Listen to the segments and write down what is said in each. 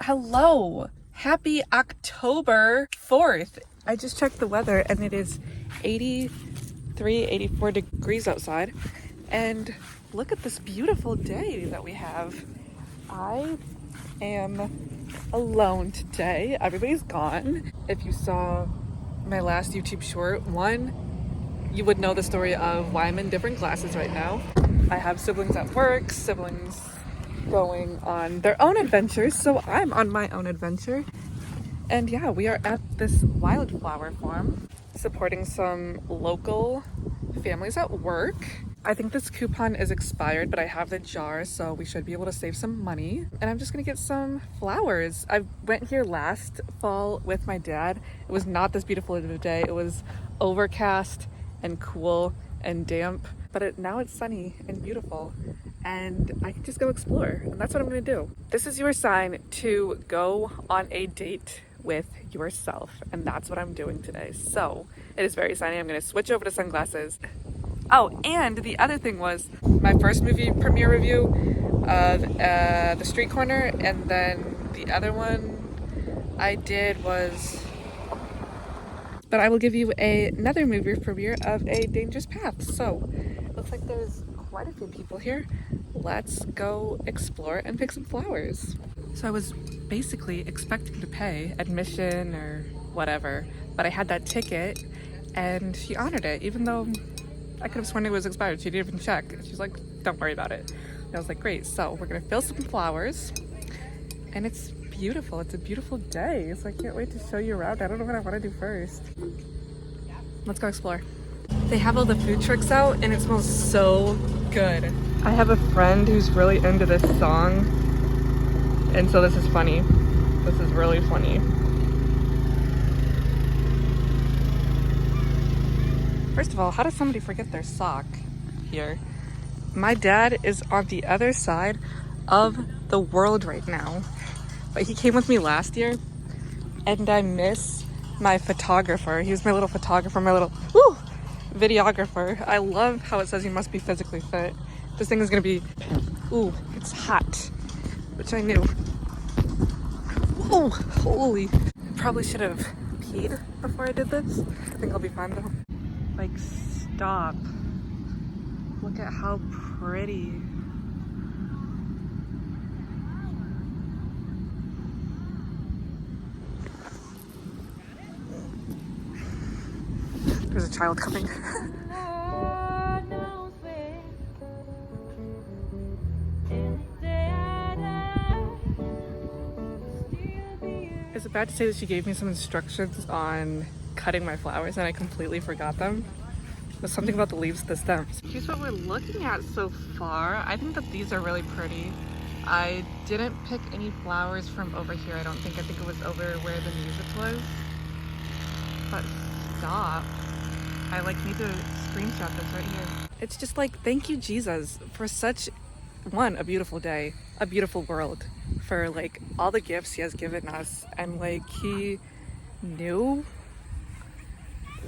Hello, happy October 4th. I just checked the weather and it is 83, 84 degrees outside. And look at this beautiful day that we have. I am alone today. Everybody's gone. If you saw my last YouTube short, you would know the story of why I'm in different classes right now. I have siblings at work, siblings going on their own adventures, so I'm on my own adventure. And yeah, we are at this Wildflower Farm supporting some local families at work. I think this coupon is expired, but I have the jar, so we should be able to save some money. And I'm just gonna get some flowers. I went here last fall with my dad. It was not this beautiful of a day. It was overcast and cool and damp, but now it's sunny and beautiful. And I can just go explore, and that's what I'm gonna do. This is your sign to go on a date with yourself, and that's what I'm doing today. So it is very sunny. I'm gonna switch over to sunglasses. Oh, and the other thing was my first movie premiere review of The Street Corner, and then the other one I did was, but I will give you another movie premiere of A Dangerous Path. So looks like there's quite a few people here. Let's go explore and pick some flowers. So I was basically expecting to pay admission or whatever, but I had that ticket and she honored it, even though I could have sworn it was expired. She didn't even check. She's like, don't worry about it. And I was like, great. So we're gonna fill some flowers, and it's beautiful. It's a beautiful day. So I can't wait to show you around. I don't know what I want to do first. Let's go explore. They have all the food trucks out and it smells so good. I have a friend who's really into this song, and so this is funny. This is really funny. First of all, how does somebody forget their sock here? My dad is on the other side of the world right now, but he came with me last year, and I miss my photographer. He was my little photographer, my little videographer. I love how it says you must be physically fit. This thing is gonna be, ooh, it's hot, which I knew. Oh, holy. Probably should have peed before I did this. I think I'll be fine though. Like, stop. Look at how pretty. There's a child coming. Is it bad to say that she gave me some instructions on cutting my flowers and I completely forgot them? There's something about the leaves of the stems. Here's what we're looking at so far. I think that these are really pretty. I didn't pick any flowers from over here. I think it was over where the music was. But stop. I need to screenshot this right here. It's just like, thank you, Jesus, for such, a beautiful day, a beautiful world, for all the gifts he has given us. And he knew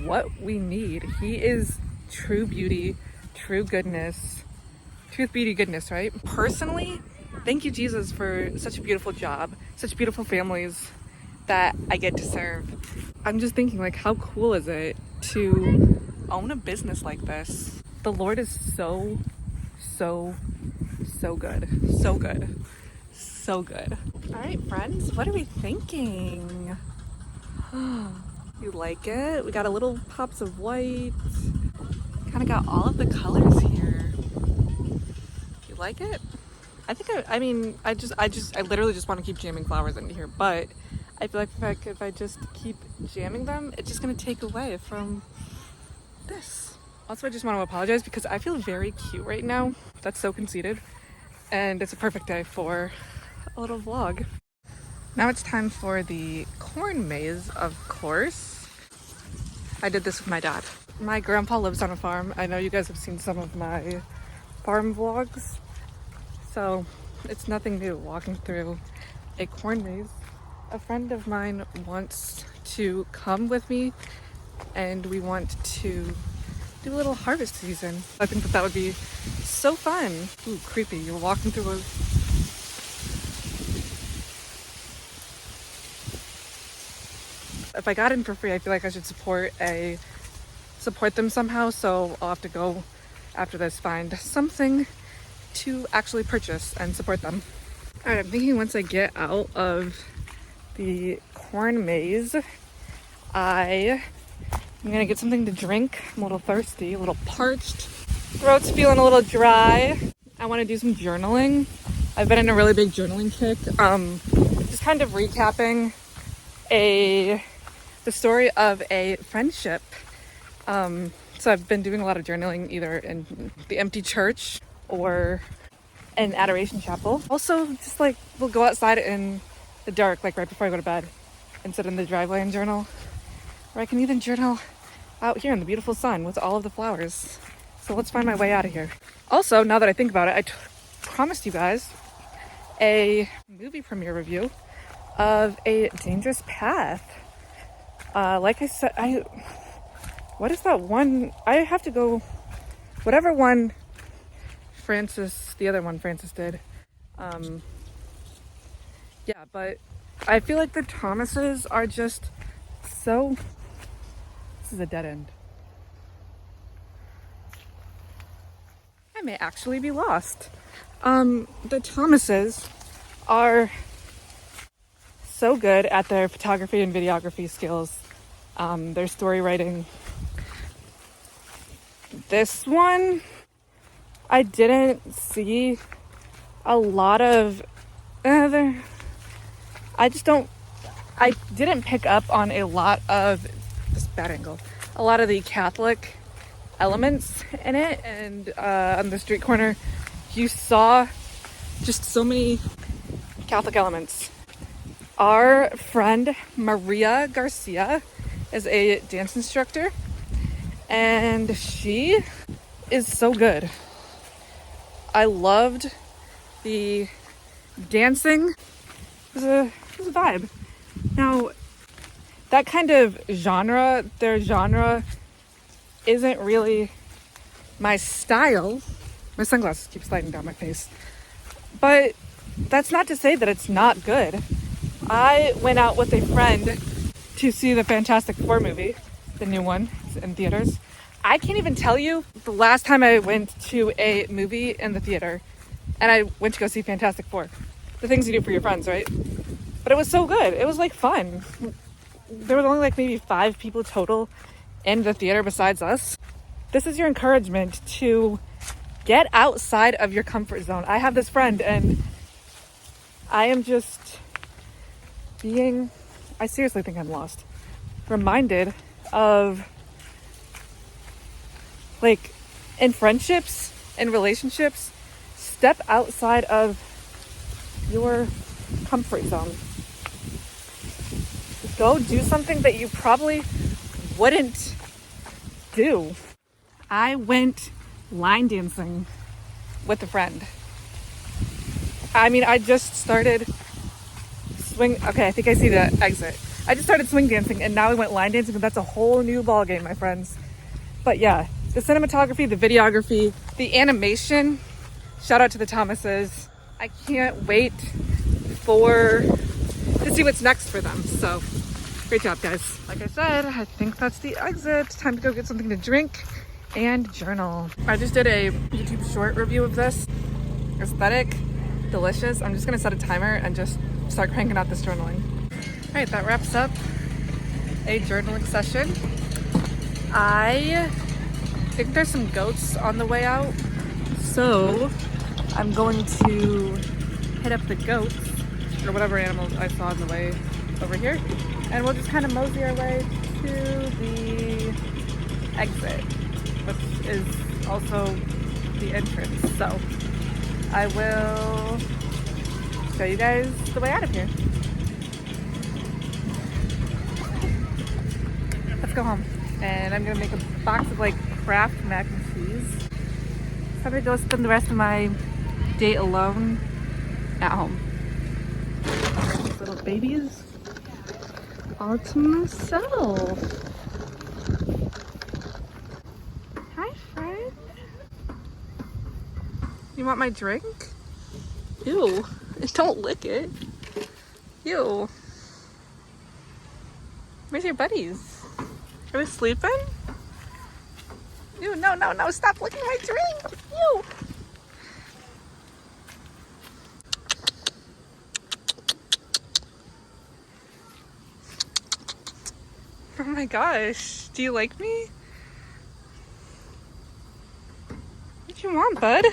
what we need. He is true beauty, true goodness, truth, beauty, goodness, right? Personally, thank you, Jesus, for such a beautiful job, such beautiful families that I get to serve. I'm just thinking, how cool is it to own a business like this? The Lord is so good. So good. So good. All right, friends, what are we thinking? You like it? We got a little pops of white. Kind of got all of the colors here. You like it? I literally just want to keep jamming flowers into here, but I feel like if I just keep jamming them, it's just gonna take away from this. Also, I just want to apologize because I feel very cute right now. That's so conceited. And it's a perfect day for a little vlog. Now it's time for the corn maze, of course. I did this with my dad. My grandpa lives on a farm. I know you guys have seen some of my farm vlogs. So it's nothing new walking through a corn maze. A friend of mine wants to come with me and we want to do a little harvest season. I think that would be so fun. Ooh, creepy. You're walking through a If I got in for free, I feel like I should support them somehow. So I'll have to go after this, find something to actually purchase and support them. All right, I'm thinking once I get out of the corn maze, I'm gonna get something to drink. I'm a little thirsty, a little parched. Throat's feeling a little dry. I want to do some journaling. I've been in a really big journaling kick. Just kind of recapping the story of a friendship. So I've been doing a lot of journaling either in the empty church or in Adoration Chapel. Also, just like we'll go outside in the dark, like right before I go to bed, and sit in the driveway and journal. Or I can even journal out here in the beautiful sun with all of the flowers. So let's find my way out of here. Also, now that I think about it, I promised you guys a movie premiere review of A Dangerous Path. Like I said, what is that one? I have to go, whatever one the other one Francis did. Yeah, but I feel like the Thomases are just so, this is a dead end. I may actually be lost. The Thomases are so good at their photography and videography skills, their story writing. This one, I didn't see a lot of, I didn't pick up on a lot of, this bad angle, a lot of the Catholic elements in it. And on the street corner, you saw just so many Catholic elements. Our friend Maria Garcia is a dance instructor, and she is so good. I loved the dancing. It was a vibe. Now, that kind of genre, their genre isn't really my style. My sunglasses keep sliding down my face. But that's not to say that it's not good. I went out with a friend to see the Fantastic Four movie, the new one, in theaters. I can't even tell you the last time I went to a movie in the theater, and I went to go see Fantastic Four. The things you do for your friends, right? But it was so good. It was like fun. There was only like maybe 5 people total in the theater besides us. This is your encouragement to get outside of your comfort zone. I have this friend, and I am just I seriously think I'm lost. Reminded of, like, in friendships and relationships, step outside of your comfort zone. Go do something that you probably wouldn't do. I went line dancing with a friend. I mean, I just started okay, I think I see the exit. I just started swing dancing, and now I went line dancing, and that's a whole new ball game, my friends. But yeah, the cinematography, the videography, the animation, shout out to the Thomases. I can't wait to see what's next for them. So great job, guys. Like I said, I think that's the exit. Time to go get something to drink and journal. I just did a YouTube short review of this. Aesthetic, delicious. I'm just gonna set a timer and just start cranking out this journaling. All right, that wraps up a journaling session. I think there's some goats on the way out, so I'm going to hit up the goats, or whatever animals I saw on the way over here, and we'll just kind of mosey our way to the exit, which is also the entrance. So I will show you guys the way out of here. Let's go home. And I'm gonna make a box of like Kraft mac and cheese. So I'm gonna go spend the rest of my day alone at home. These little babies all to myself. Hi, friend. You want my drink? Ew. Don't lick it. Ew. Where's your buddies? Are they sleeping? Ew, no, no, no, stop licking my drink! Ew! Oh my gosh, do you like me? What you want, bud?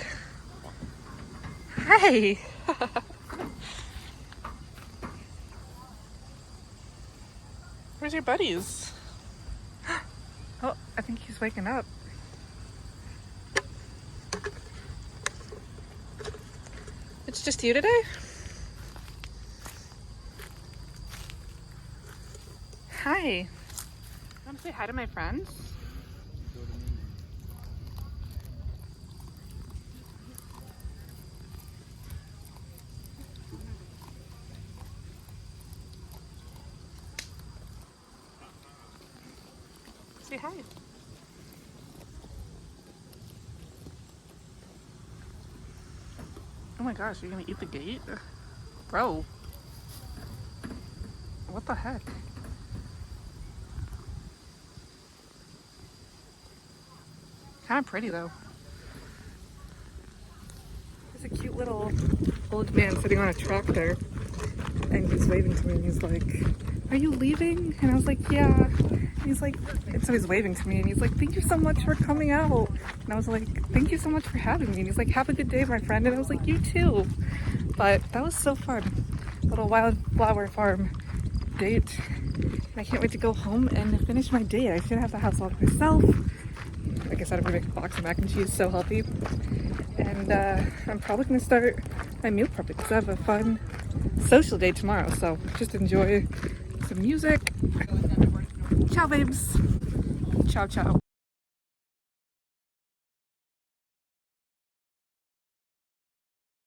Hey! Where's your buddies? Oh, I think he's waking up. It's just you today? Hi. Want to say hi to my friends? Say hi. Oh my gosh, you're gonna eat the gate? Bro. What the heck? Kind of pretty though. There's a cute little old man sitting on a tractor and he's waving to me and he's like, "Are you leaving?" And I was like, "Yeah." And he's like, and so he's waving to me and he's like, "Thank you so much for coming out." And I was like, "Thank you so much for having me." And he's like, "Have a good day, my friend." And I was like, "You too." But that was so fun. Little Wildflower Farm date. And I can't wait to go home and finish my day. I should have the house all to myself. Like I said, I'm gonna make a box of mac and cheese, so healthy. And I'm probably gonna start my meal prepping because I have a fun social day tomorrow. So just enjoy some music. Ciao, babes. Ciao, ciao.